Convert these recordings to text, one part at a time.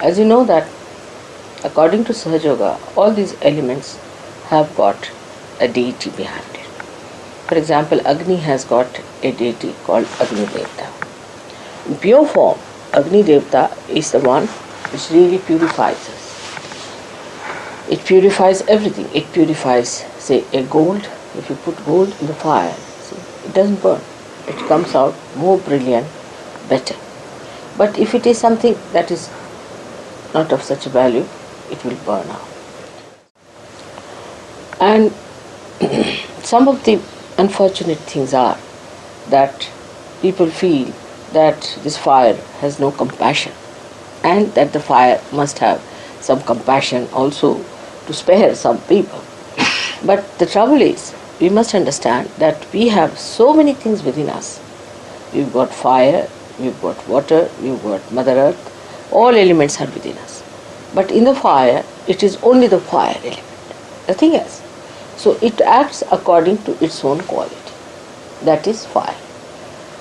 As you know that according to Sahaja Yoga, all these elements have got a deity behind it. For example, Agni has got a deity called Agni Devta. In pure form, Agni Devta is the one which really purifies us. It purifies everything. It purifies, say, a gold. If you put gold in the fire, see, it doesn't burn. It comes out more brilliant, better. But if it is something that is not of such a value, it will burn out. And some of the unfortunate things are that people feel that this fire has no compassion, and that the fire must have some compassion also to spare some people. But the trouble is, we must understand that we have so many things within us. We've got fire, we've got water, we've got Mother Earth, all elements are within us. But in the fire, it is only the fire element, nothing else. So it acts according to its own quality, that is fire.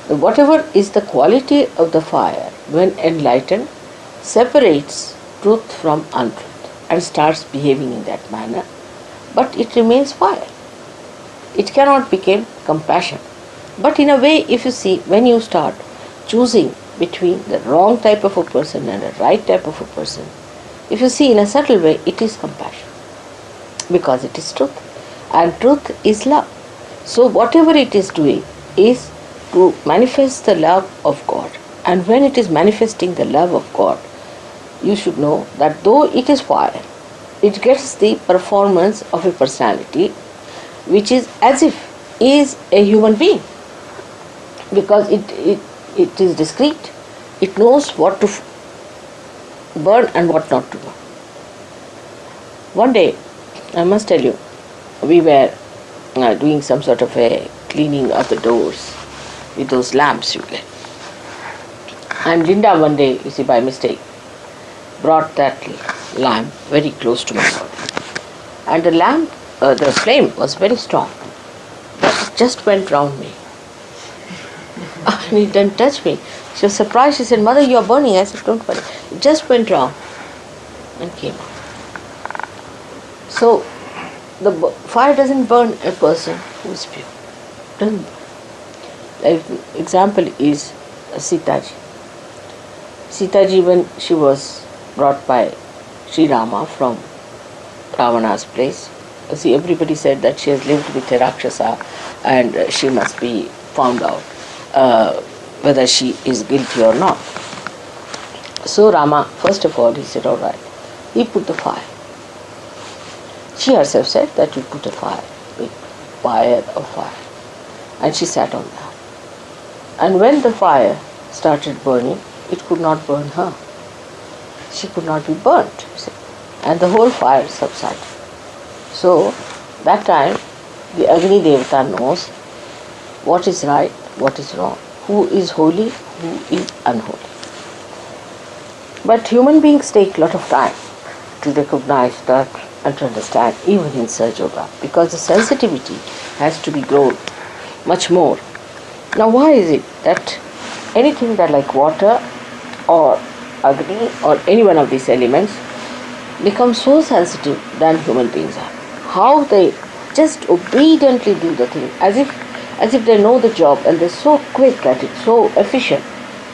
Whatever is the quality of the fire, when enlightened, separates truth from untruth and starts behaving in that manner, but it remains fire. It cannot become compassion. But in a way, if you see, when you start choosing between the wrong type of a person and a right type of a person, if you see in a subtle way, it is compassion, because it is truth, and truth is love. So whatever it is doing is to manifest the love of God, and when it is manifesting the love of God, you should know that though it is fire, it gets the performance of a personality which is as if is a human being, because it is discreet. It knows what to burn and what not to burn. One day, I must tell you, we were doing some sort of a cleaning of the doors with those lamps you get. And Linda one day, you see, by mistake, brought that lamp very close to my body. And the lamp, the flame was very strong, but it just went round me. And it didn't touch me. She was surprised. She said, "Mother, you are burning." I said, "Don't worry." It just went round and came out. So, the fire doesn't burn a person who is pure. Doesn't burn. Like example is Sitaji. Sitaji, when she was brought by Sri Rama from Ravana's place, see, everybody said that she has lived with a Rakshasa and she must be found out whether she is guilty or not. So Rama, first of all, he said, all right. He put the fire. She herself said that you put a fire, big fire of fire. And she sat on that. And when the fire started burning, it could not burn her. She could not be burnt. And the whole fire subsided. So, that time, the Agni Devata knows what is right, what is wrong, who is holy, who is unholy. But human beings take a lot of time to recognize that and to understand, even in Sahaja Yoga, because the sensitivity has to be grown much more. Now, why is it that anything that like water or Agni or any one of these elements become so sensitive than human beings are? How they just obediently do the thing as if they know the job, and they're so quick at it, so efficient.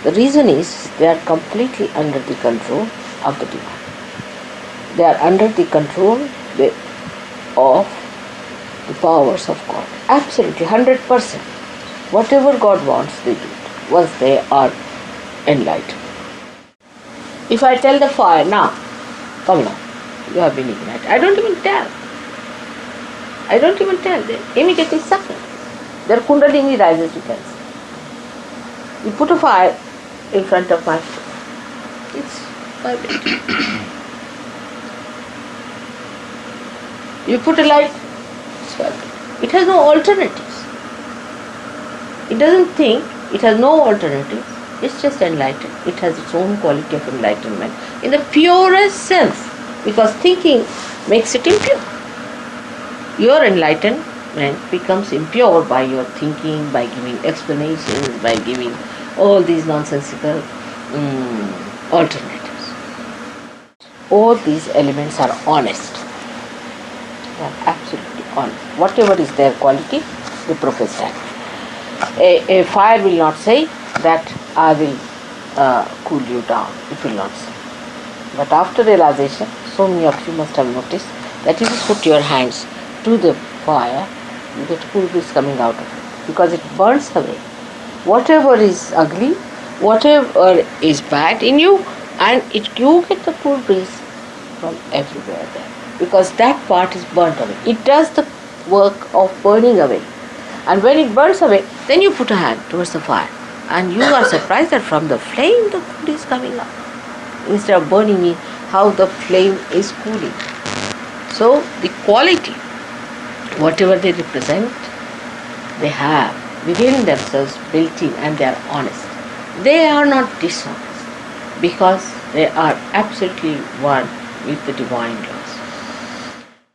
The reason is they are completely under the control of the divine. They are under the control of the powers of God. Absolutely, 100%. Whatever God wants, they do it once they are enlightened. If I tell the fire, now, come now, you have been ignited. I don't even tell. They immediately suck it. Their kundalini rises, you can see. You put a fire in front of my foot. It's vibrating. You put a light, it's vibrating. It has no alternatives. It doesn't think, it has no alternatives. It's just enlightened. It has its own quality of enlightenment in the purest sense, because thinking makes it impure. Your enlightenment becomes impure by your thinking, by giving explanations, by giving all these nonsensical alternatives. all these elements are honest. They are absolutely honest. Whatever is their quality, they profess that. A fire will not say that I will cool you down. It will not say. But after realization, so many of you must have noticed that if you put your hands to the fire, you get cool breeze coming out of it because it burns away whatever is ugly, whatever is bad in you, and you get the cool breeze from everywhere there because that part is burnt away. It does the work of burning away, and when it burns away, then you put a hand towards the fire, and you are surprised that from the flame the food is coming up instead of burning me. How the flame is cooling. So the quality, whatever they represent, they have within themselves built in, and they are honest. They are not dishonest because they are absolutely one with the divine law.